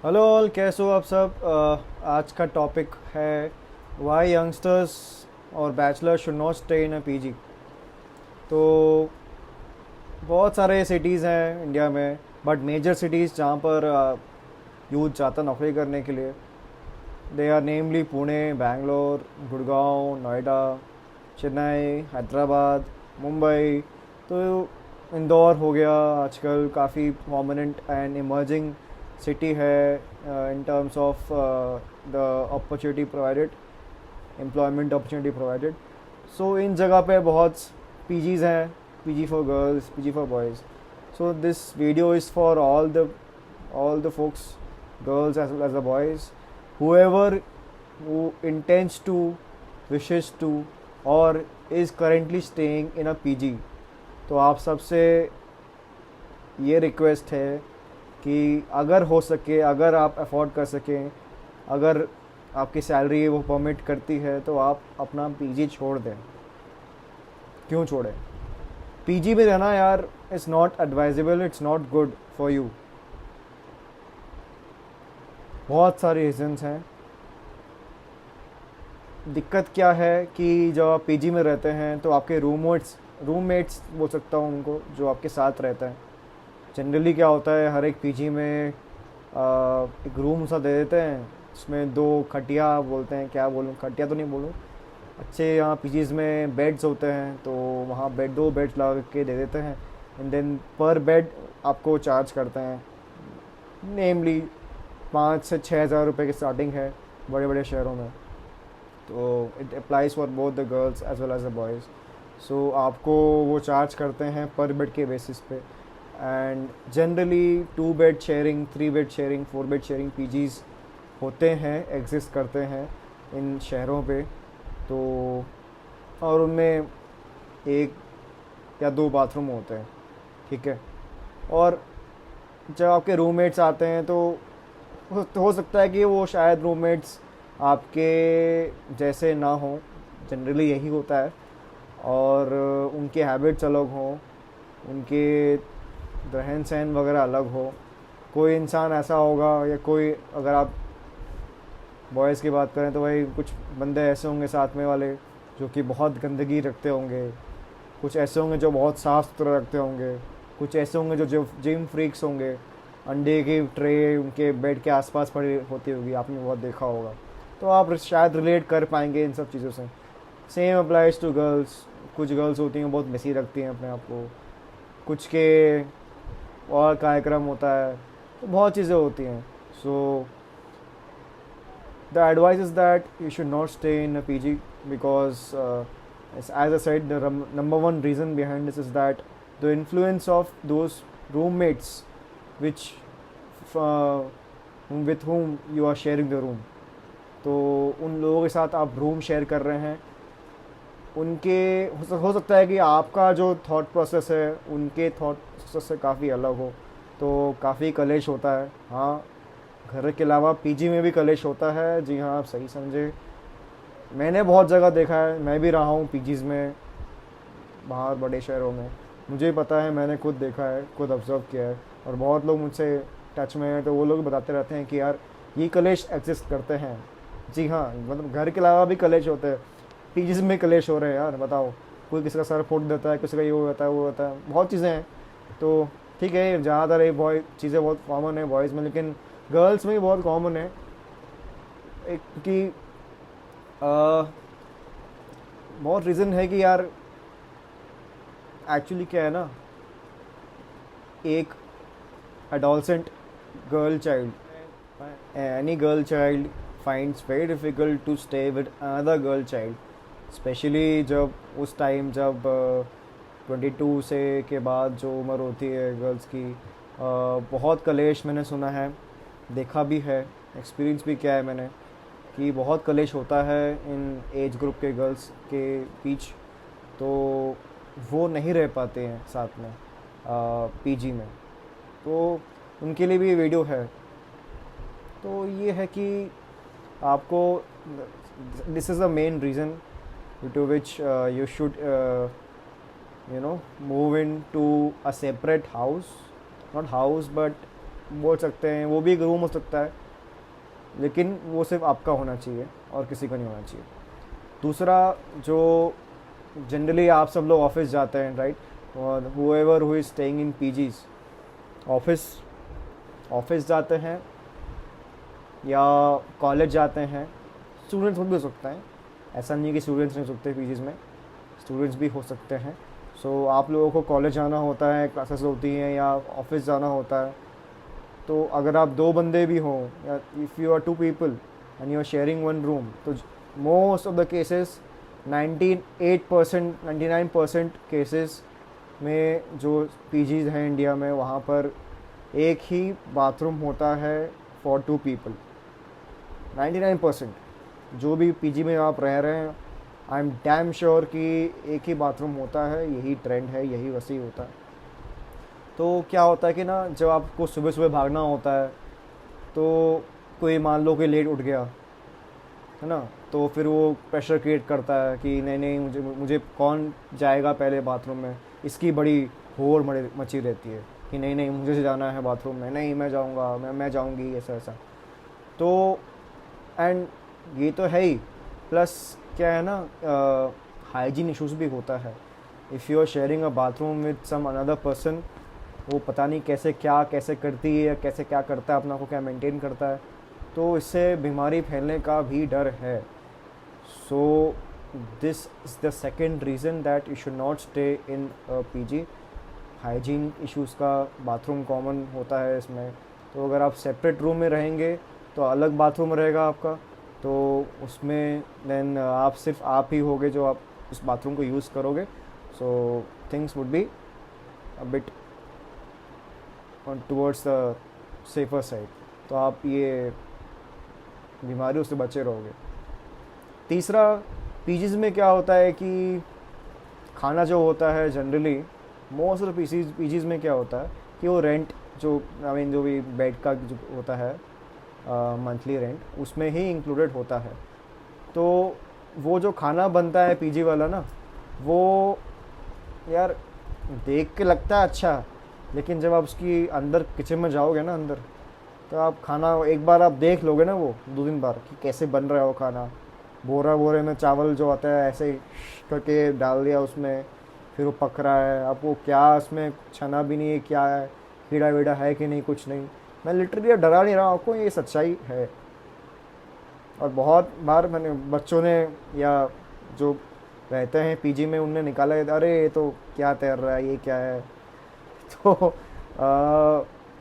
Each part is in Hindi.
हेलो ऑल, कैसे हो आप सब। आज का टॉपिक है वाई यंगस्टर्स और bachelor should not stay in a PG. तो बहुत सारे सिटीज़ हैं इंडिया में, बट मेजर सिटीज़ जहाँ पर यूथ जाता नौकरी करने के लिए, दे आर नेमली पुणे, बैंगलोर, गुड़गांव, नोएडा, चेन्नई, हैदराबाद, मुंबई। तो इंदौर हो गया, आजकल काफ़ी प्रोमिनेंट एंड इमर्जिंग सिटी है in terms of the opportunity provided, employment opportunity provided. So इन जगह पे बहुत पीजीज़ हैं, PG for girls, PG for boys. So this video is for all the folks, girls as well as the boys, whoever who intends to, wishes to, or is currently staying in a PG। तो आप सबसे ये रिक्वेस्ट है कि अगर हो सके, अगर आप अफोर्ड कर सकें, अगर आपकी सैलरी वो परमिट करती है, तो आप अपना पीजी छोड़ दें। क्यों छोड़ें? पीजी में रहना यार is not advisable, it's not good for you. बहुत सारे रीजंस हैं। दिक्कत क्या है कि जब आप पीजी में रहते हैं तो आपके रूममेट्स बोल सकता हूँ उनको, जो आपके साथ रहते हैं। जनरली क्या होता है, हर एक पीजी में एक रूम सा दे देते हैं, उसमें दो खटिया बोलते हैं, क्या बोलूँ, खटिया तो नहीं बोलूँ, अच्छे यहाँ पीजीज़ में बेड्स होते हैं, तो वहाँ दो बेड्स लगा के दे देते हैं। एंड देन पर बेड आपको चार्ज करते हैं, नेमली 5 से 6 हज़ार रुपये की स्टार्टिंग है बड़े बड़े शहरों में। तो it applies for both the girls as well as the boys. So आपको वो चार्ज करते हैं पर बेड के बेसिस पे। And generally 2 bed sharing, 3 bed sharing, 4 bed sharing PGs होते हैं, एग्जिस्ट करते हैं इन शहरों पे। तो और उनमें 1 या 2 बाथरूम होते हैं, ठीक है। और जब आपके रूममेट्स आते हैं तो हो सकता है कि वो शायद रूममेट्स आपके जैसे ना हो, जनरली यही होता है। और उनके हैबिट्स अलग हों, उनके रहन सहन वगैरह अलग हो। कोई इंसान ऐसा होगा, या कोई, अगर आप बॉयज़ की बात करें तो भाई कुछ बंदे ऐसे होंगे साथ में वाले जो कि बहुत गंदगी रखते होंगे, कुछ ऐसे होंगे जो बहुत साफ़ सुथरा रखते होंगे, कुछ ऐसे होंगे जो जिम फ्रीक्स होंगे, अंडे की ट्रे उनके बेड के आसपास पड़ी होती होगी, आपने बहुत देखा होगा। तो आप शायद रिलेट कर पाएंगे इन सब चीज़ों से। Same applies to girls. कुछ गर्ल्स होती हैं बहुत मेसी रखती हैं अपने आप को, कुछ के और कार्यक्रम होता है, तो बहुत चीज़ें होती हैं। सो the advice is that you should not stay in a PG because, as I said, the number one reason behind this is that the influence of those roommates, which with whom you are sharing the room, तो उन लोगों के साथ आप रूम शेयर कर रहे हैं, उनके हो सकता है कि आपका जो थॉट प्रोसेस है उनके थॉट प्रोसेस से काफ़ी अलग हो, तो काफ़ी कलेश होता है। हाँ, घर के अलावा पीजी में भी कलेश होता है। जी हाँ, आप सही समझे। मैंने बहुत जगह देखा है, मैं भी रहा हूँ पीजीज़ में बाहर बड़े शहरों में, मुझे पता है, मैंने खुद देखा है, खुद ऑब्ज़र्व किया है। और बहुत लोग मुझसे टच में हैं तो वो लोग बताते रहते हैं कि यार ये कलेश एग्जिस्ट करते हैं। जी हाँ, मतलब घर के अलावा भी कलेश होते हैं, पीजीज़ में कलेश हो रहे हैं यार, बताओ। कोई किसी का सर फोड़ देता है, किसी का ये हो जाता है, वो होता है, बहुत चीज़ें हैं। तो ठीक है, ज़्यादातर ये बॉय चीज़ें बहुत कॉमन है बॉयज़ में, लेकिन गर्ल्स में भी बहुत कॉमन है। एक कि बहुत रीज़न है कि यार एक्चुअली क्या है ना, एक adolescent girl child, any girl child finds very difficult to stay with another girl child, specially जब उस टाइम जब 22 से के बाद जो उम्र होती है गर्ल्स की। बहुत कलेश मैंने सुना है, देखा भी है, एक्सपीरियंस भी किया है मैंने, कि बहुत कलेश होता है इन एज ग्रुप के गर्ल्स के बीच। तो वो नहीं रह पाते हैं साथ में पीजी में, तो उनके लिए भी ये वीडियो है। तो ये है कि आपको, this is the main reason due to which you should move into a separate house, not house but बोल सकते हैं, वो भी एक रूम हो सकता है, लेकिन वो सिर्फ आपका होना चाहिए और किसी का नहीं होना चाहिए। दूसरा, जो जनरली आप सब लोग ऑफिस जाते हैं, राइट, और whoever who is staying in PGs, office office जाते हैं या कॉलेज जाते हैं, स्टूडेंट्स भी हो सकते हैं, ऐसा नहीं है कि स्टूडेंट्स नहीं हो सकते पीजीज में, स्टूडेंट्स भी हो सकते हैं। सो आप लोगों को कॉलेज जाना होता है, क्लासेस होती हैं, या ऑफिस जाना होता है, तो अगर आप दो बंदे भी हों, या if you are two people and you are sharing one room, तो most of the cases 98% 99% cases में जो पीजीज हैं इंडिया में, वहाँ पर एक ही बाथरूम होता है फॉर टू पीपल। 99% जो भी पीजी में आप रह रहे हैं, आई एम डैम श्योर कि एक ही बाथरूम होता है, यही ट्रेंड है, यही वैसे ही होता है। तो क्या होता है कि ना, जब आपको सुबह सुबह भागना होता है, तो कोई मान लो कि लेट उठ गया है ना, तो फिर वो प्रेशर क्रिएट करता है कि नहीं नहीं, मुझे मुझे कौन जाएगा पहले बाथरूम में, इसकी बड़ी होड़ मची रहती है कि नहीं नहीं मुझे जाना है बाथरूम में, नहीं मैं जाऊँगा, मैं जाऊँगी, ऐसा ऐसा। तो एंड ये तो है ही, प्लस क्या है ना, हाइजीन इश्यूज़ भी होता है। If you are sharing a bathroom with some another person, वो पता नहीं कैसे करती है, कैसे क्या करता है, अपना को क्या मेंटेन करता है, तो इससे बीमारी फैलने का भी डर है। So this is the second reason that you should not stay in PG. Hygiene issues का, बाथरूम कॉमन होता है इसमें, तो अगर आप सेपरेट रूम में रहेंगे तो अलग बाथरूम रहेगा आपका, तो उसमें देन सिर्फ आप ही होगे जो आप उस बाथरूम को यूज़ करोगे। So things would be a bit towards the safer side, तो आप ये बीमारियों से बचे रहोगे। तीसरा, पीजीज़ में क्या होता है कि खाना जो होता है जनरली, मोस्ट ऑफ पीजीज़ में क्या होता है कि वो रेंट जो जो भी बेड का जो होता है मंथली रेंट, उसमें ही इंक्लूडेड होता है। तो वो जो खाना बनता है पीजी वाला ना, वो यार देख के लगता है अच्छा, लेकिन जब आप उसकी अंदर किचन में जाओगे ना अंदर, तो आप खाना एक बार आप देख लोगे ना, वो 2 दिन बाद कि कैसे बन रहा है वो खाना। बोरे में चावल जो आता है ऐसे करके डाल दिया उसमें, फिर वो पक रहा है, आपको क्या उसमें छना भी नहीं है, क्या है, कीड़ा वीड़ा है कि नहीं, कुछ नहीं। मैं लिटरली अब डरा नहीं रहा हूँ आपको, ये सच्चाई है। और बहुत बार मैंने बच्चों ने या जो रहते हैं पीजी में, उनने निकाला है, अरे ये तो क्या तैर रहा है, ये क्या है। तो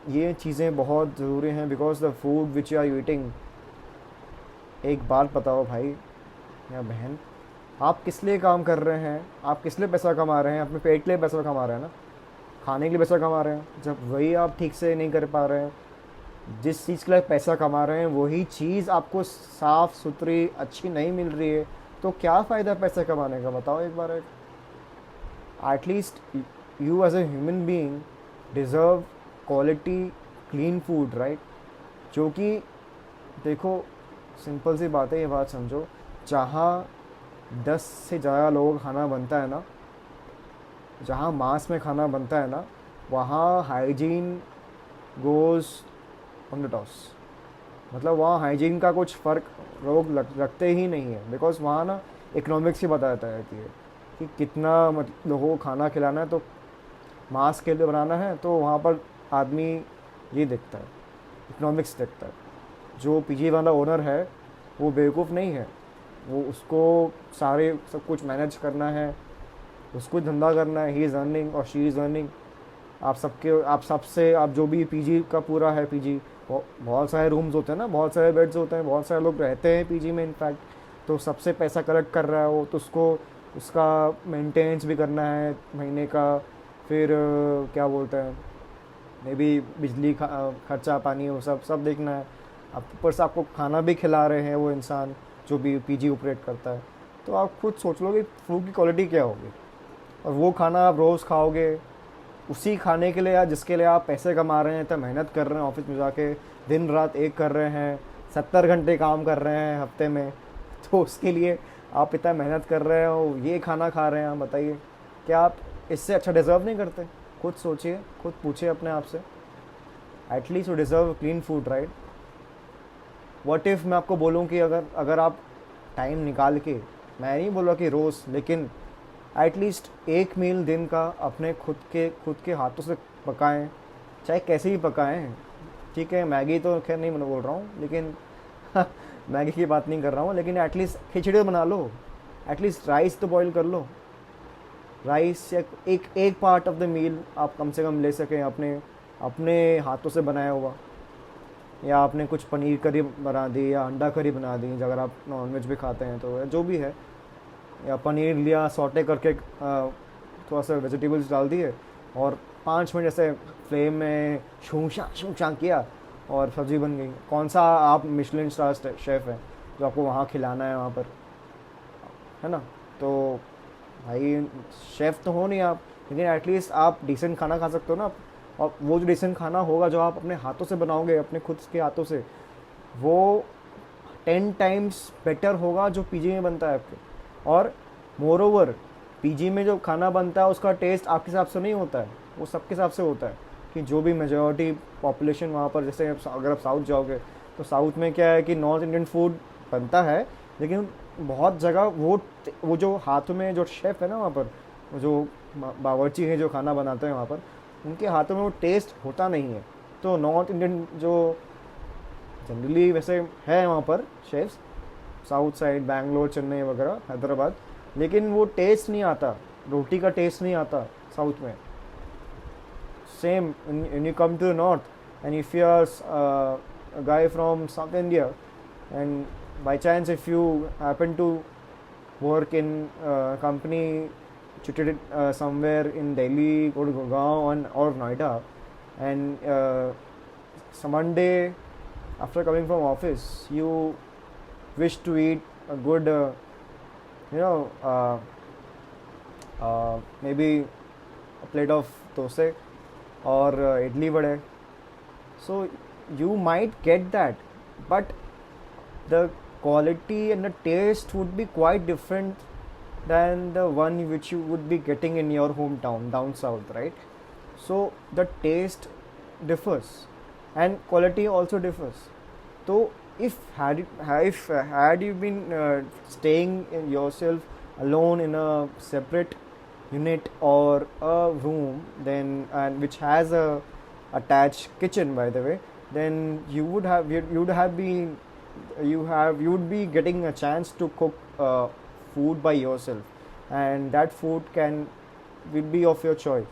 ये चीज़ें बहुत ज़रूरी हैं, because the food which you are eating, एक बात बताओ भाई या बहन, आप किस लिए काम कर रहे हैं, आप किस लिए पैसा कमा रहे हैं, अपने पेट के लिए पैसा कमा रहे हैं ना, खाने के लिए पैसा कमा रहे हैं। जब वही आप ठीक से नहीं कर पा रहे हैं, जिस चीज़ के लिए पैसा कमा रहे हैं वही चीज़ आपको साफ़ सुथरी अच्छी नहीं मिल रही है, तो क्या फ़ायदा पैसा कमाने का, बताओ एक बार। At least you as a human being deserve quality clean food, right. जो कि देखो, सिंपल सी बात है, ये बात समझो, जहाँ 10 से ज़्यादा लोगों का खाना बनता है ना, जहाँ मास में खाना बनता है ना, वहाँ hygiene goes on the toss. मतलब वहाँ हाइजीन का कुछ फ़र्क लोग रखते ही नहीं है, बिकॉज वहाँ ना इकोनॉमिक्स ही बताता है कि कितना मतलब लोगों को खाना खिलाना है, तो मास के लिए बनाना है, तो वहाँ पर आदमी ये देखता है, इकोनॉमिक्स देखता है। जो पीजी वाला ओनर है वो बेवकूफ़ नहीं है, वो उसको सारे सब कुछ मैनेज करना है, उसको धंधा करना है, ही इज़ अर्निंग और शी इज़ अर्निंग। आप सबसे आप जो भी पीजी का पूरा है, पीजी बहुत सारे रूम्स होते हैं ना, बहुत सारे बेड्स होते हैं, बहुत सारे लोग रहते हैं पीजी में इनफैक्ट, तो सबसे पैसा कलेक्ट कर रहा है वो, तो उसको उसका मेंटेनेंस भी करना है महीने का, फिर क्या बोलते हैं, मे बी बिजली खर्चा, पानी, वो सब देखना है। आप ऊपर से आपको खाना भी खिला रहे हैं वो इंसान जो भी पीजी ऑपरेट करता है, तो आप खुद सोच लो कि फूड की क्वालिटी क्या होगी। और वो खाना आप रोज़ खाओगे उसी खाने के लिए, या जिसके लिए आप पैसे कमा रहे हैं, तो मेहनत कर रहे हैं ऑफिस में जाके, दिन रात एक कर रहे हैं, 70 घंटे काम कर रहे हैं हफ्ते में, तो उसके लिए आप इतना मेहनत कर रहे हो, ये खाना खा रहे हैं, बताइए क्या आप इससे अच्छा डिज़र्व नहीं करते? खुद सोचिए, खुद पूछिए अपने आप से। At least you deserve clean food, right? What if मैं आपको बोलूँ कि अगर अगर आप टाइम निकाल के, मैं नहीं बोल रहा कि रोज़, लेकिन एटलीस्ट एक मील दिन का अपने खुद के हाथों से पकाएं, चाहे कैसे भी पकाएं। ठीक है, मैगी तो खैर नहीं मैं बोल रहा हूँ, लेकिन मैगी की बात नहीं कर रहा हूँ, लेकिन एटलीस्ट खिचड़ी तो बना लो, एटलीस्ट राइस तो बॉईल कर लो। राइस या एक एक पार्ट ऑफ द मील आप कम से कम ले सकें अपने अपने हाथों से बनाया हुआ। या आपने कुछ पनीर करी बना दी या अंडा करी बना दी, अगर आप नॉनवेज भी खाते हैं तो, जो भी है। या पनीर लिया, सॉटे करके थोड़ा सा वेजिटेबल्स डाल दिए और 5 मिनट ऐसे फ्लेम में छूछा किया और सब्ज़ी बन गई। कौन सा आप मिशलिन स्टार शेफ़ हैं जो आपको वहाँ खिलाना है वहाँ पर, है ना? तो भाई शेफ़ तो हो नहीं आप, लेकिन एटलीस्ट आप डिसेंट खाना खा सकते हो ना। और वो जो डिसेंट खाना होगा जो आप अपने हाथों से बनाओगे, अपने खुद के हाथों से, वो 10 टाइम्स बेटर होगा जो पीजी में बनता है आपके। और मोर ओवर पीजी में जो खाना बनता है उसका टेस्ट आपके हिसाब से नहीं होता है, वो सबके हिसाब से होता है। कि जो भी मेजॉरिटी पॉपुलेशन वहाँ पर, जैसे अगर आप साउथ जाओगे तो साउथ में क्या है कि नॉर्थ इंडियन फूड बनता है, लेकिन बहुत जगह वो जो हाथों में जो शेफ़ है ना वहाँ पर, जो बावर्ची हैं जो खाना बनाते हैं वहाँ पर, उनके हाथों में वो टेस्ट होता नहीं है। तो नॉर्थ इंडियन जो जनरली वैसे है वहाँ पर chefs, south side Bangalore, Chennai वगैरह, हैदराबाद, लेकिन वो टेस्ट नहीं आता, रोटी का टेस्ट नहीं आता साउथ में। Same when you come to the north, and if you are a guy from South India, and by chance if you happen to work in a company situated somewhere in Delhi or Gurgaon or Noida, and some Monday after coming from office you wish to eat a good you know maybe a plate of dosa or idli vade, so you might get that, but the quality and the taste would be quite different than the one which you would be getting in your hometown down south, right? So the taste differs and quality also differs. So if had you been staying in yourself alone in a separate unit or a room, then, and which has a attached kitchen by the way, then you would be getting a chance to cook food by yourself, and that food will be of your choice.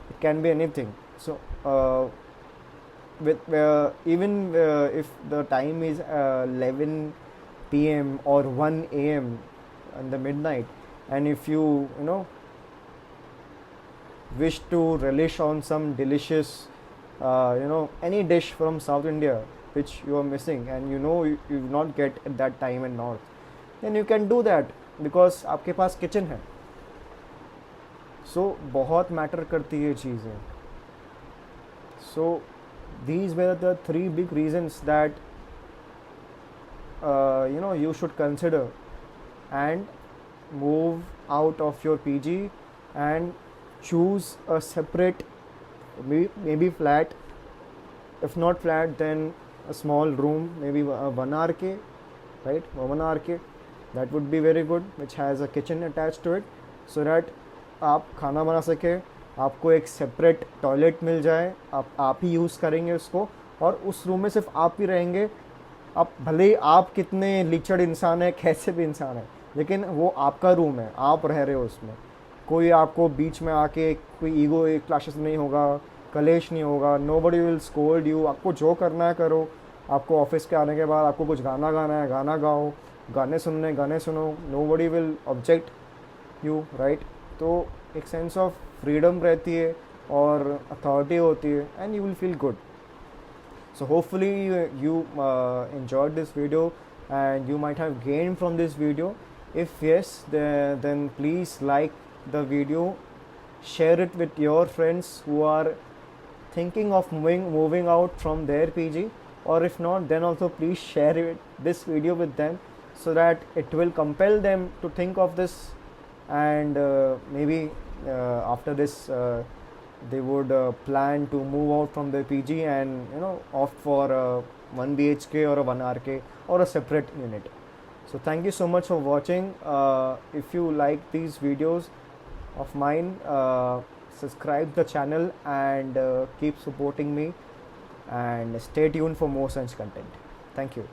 It can be anything. So with even if the time is 11 p.m. or 1 a.m. in the midnight, and if you wish to relish on some delicious any dish from South India which you are missing, and you will not get at that time in north, then you can do that because आपके पास kitchen है. So बहुत matter करती है चीज़ें. So these were the 3 big reasons that you should consider and move out of your PG and choose a separate, maybe flat, if not flat then a small room, maybe a 1 RK, right? 1 RK, that would be very good, which has a kitchen attached to it, so that आप खाना बना सके, आपको एक सेपरेट टॉयलेट मिल जाए, आप ही यूज़ करेंगे उसको, और उस रूम में सिर्फ आप ही रहेंगे. आप भले ही आप कितने लीचड़ इंसान है, कैसे भी इंसान है, लेकिन वो आपका रूम है, आप रह रहे हो उसमें. कोई आपको बीच में आके कोई ईगो क्लैशेस नहीं होगा, कलेश नहीं होगा, नोबडी विल स्कोल्ड यू. आपको जो करना है करो. आपको ऑफिस के आने के बाद आपको कुछ गाना गाना है, गाना गाओ, गाने सुनने गाने सुनो, nobody will object you, right? तो एक सेंस ऑफ फ्रीडम रहती है और अथॉरिटी होती है, and you will feel good. So hopefully you enjoyed this video and you might have gained from this video. If yes, then please like the video, share it with your friends who are thinking of moving out from their PG, or if not, then also please share this video with them, so that it will compel them to think of this, and maybe after this they would plan to move out from their PG and opt for a 1 BHK or a 1 RK or a separate unit. So thank you so much for watching. If you like these videos of mine, subscribe the channel and keep supporting me, and stay tuned for more such content. Thank you.